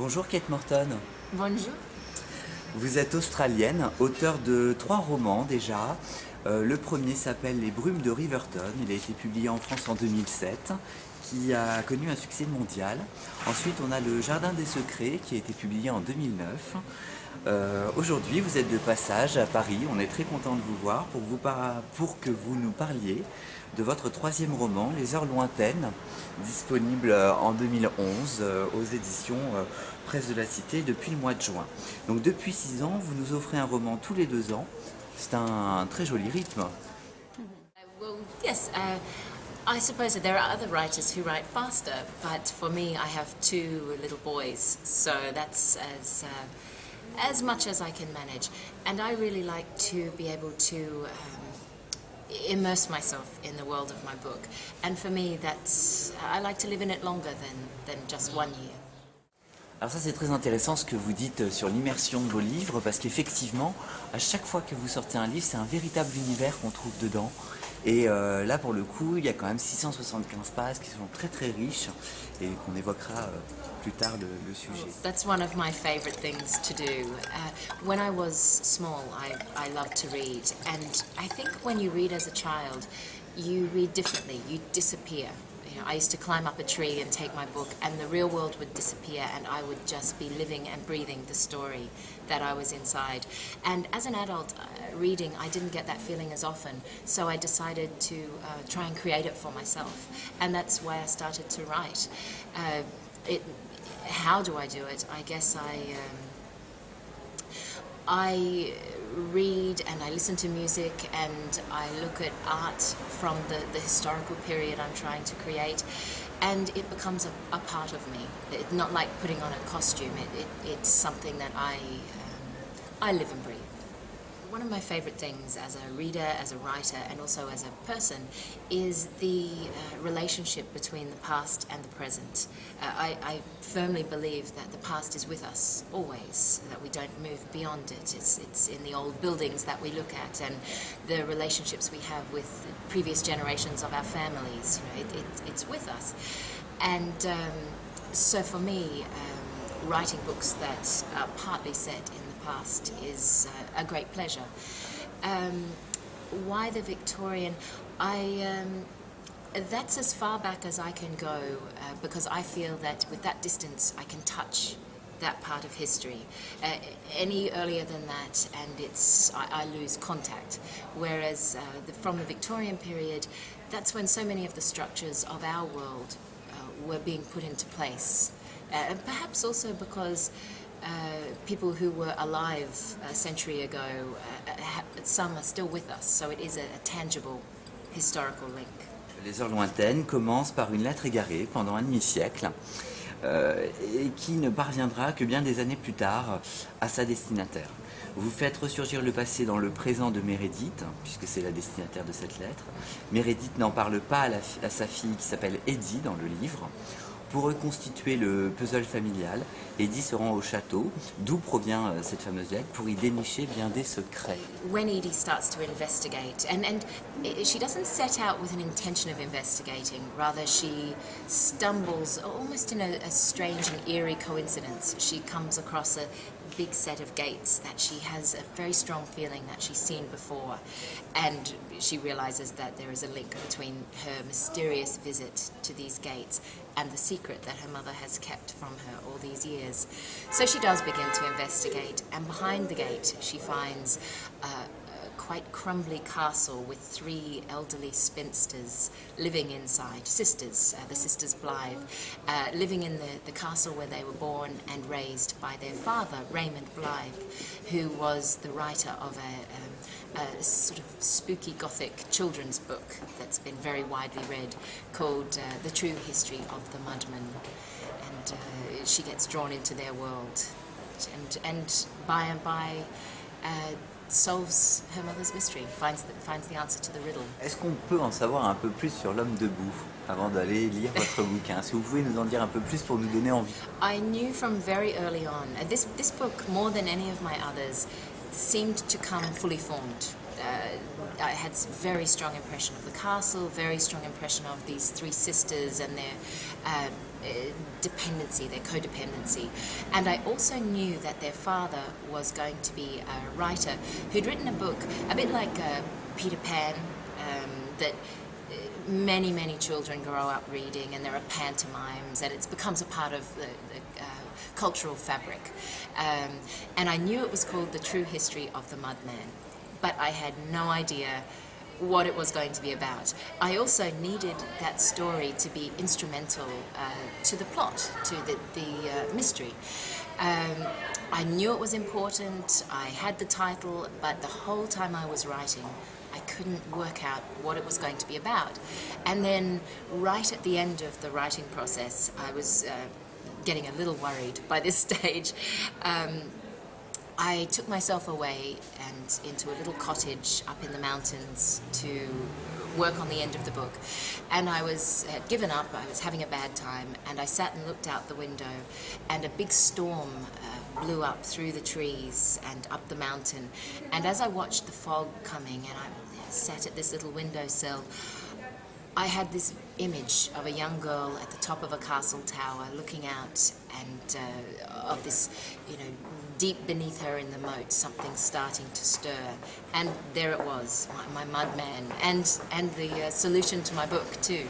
Bonjour Kate Morton. Bonjour. Vous êtes australienne, auteure de 3 romans déjà. Le premier s'appelle Les Brumes de Riverton. Il a été publié en France en 2007, qui a connu un succès mondial. Ensuite, on a Le Jardin des Secrets, qui a été publié en 2009. Aujourd'hui, vous êtes de passage à Paris. On est très content de vous voir pour que vous nous parliez de votre troisième roman, Les Heures lointaines, disponible en 2011 aux éditions Presse de la Cité depuis le mois de juin. Donc depuis 6 ans, vous nous offrez un roman tous les 2 ans. C'est un très joli rythme. Well, yes, I suppose that there are other writers who write faster, but for me, I have two little boys, so that's as much as I can manage. And I really like to be able to immerse myself in the world of my book. And for me, I like to live in it longer than just 1 year. Alors ça c'est très intéressant ce que vous dites sur l'immersion de vos livres, parce qu'effectivement, à chaque fois que vous sortez un livre, c'est un véritable univers qu'on trouve dedans. Et là pour le coup, il y a quand même 675 pages qui sont très très riches et qu'on évoquera plus tard le sujet. That's one of my favorite things to do. When I was small, I loved to read, and I think when you read as a child, you read differently, you disappear. You know, I used to climb up a tree and take my book, and the real world would disappear, and I would just be living and breathing the story that I was inside. And as an adult, reading, I didn't get that feeling as often, so I decided to try and create it for myself, and that's why I started to write. How do I do it? I guess I read and I listen to music and I look at art from the historical period I'm trying to create, and it becomes a part of me. It's not like putting on a costume. It's something that I live and breathe. One of my favorite things as a reader, as a writer, and also as a person is the relationship between the past and the present. I firmly believe that the past is with us always, that we don't move beyond it. It's in the old buildings that we look at and the relationships we have with previous generations of our families. You know, it's with us. And so for me, writing books that are partly set in the past is a great pleasure. Why the Victorian? That's as far back as I can go because I feel that with that distance I can touch that part of history. Any earlier than that and I lose contact. Whereas from the Victorian period, that's when so many of the structures of our world were being put into place. And perhaps also because people who were alive a century ago, some are still with us, so it is a tangible historical link. Les Heures lointaines commence par une lettre égarée pendant un demi-siècle et qui ne parviendra que bien des années plus tard à sa destinataire. Vous faites ressurgir le passé dans le présent de Meredith, puisque c'est la destinataire de cette lettre. Meredith n'en parle pas à sa fille qui s'appelle Eddie dans le livre. Pour reconstituer le puzzle familial, Eddie se rend au château, d'où provient cette fameuse lettre, pour y dénicher bien des secrets. When Edie starts to investigate, and she doesn't set out with an intention of investigating, rather she stumbles, almost in a strange and eerie coincidence. She comes across a big set of gates that she has a very strong feeling that she's seen before, and she realizes that there is a link between her mysterious visit to these gates and the secret that her mother has kept from her all these years. So she does begin to investigate, and behind the gate she finds a quite crumbly castle with 3 elderly spinsters living inside, sisters, the sisters Blythe, living in the castle where they were born and raised by their father, Raymond Blythe, who was the writer of a sort of spooky gothic children's book that's been very widely read called The True History of the Mudman. And she gets drawn into their world and by and by solves her mother's mystery, finds the answer to the riddle. Est-ce qu'on peut en savoir un peu plus sur l'homme debout avant d'aller lire votre bouquin? Si vous pouvez nous en dire un peu plus pour nous donner envie. I knew from very early on, this book, more than any of my others, seemed to come fully formed. I had a very strong impression of the castle, very strong impression of these 3 sisters and their dependency, their codependency. And I also knew that their father was going to be a writer who'd written a book, a bit like Peter Pan, that many, many children grow up reading, and there are pantomimes, and it becomes a part of the cultural fabric. And I knew it was called The True History of the Mudman, but I had no idea what it was going to be about. I also needed that story to be instrumental to the plot, to the mystery. I knew it was important, I had the title, but the whole time I was writing, I couldn't work out what it was going to be about. And then right at the end of the writing process, I was getting a little worried by this stage. I took myself away and into a little cottage up in the mountains to work on the end of the book. And I had given up, I was having a bad time, and I sat and looked out the window, and a big storm blew up through the trees and up the mountain. And as I watched the fog coming and I sat at this little windowsill, I had this image of a young girl at the top of a castle tower looking out, and of this, you know, deep beneath her in the moat, something starting to stir. And there it was, my mudman, and the solution to my book too.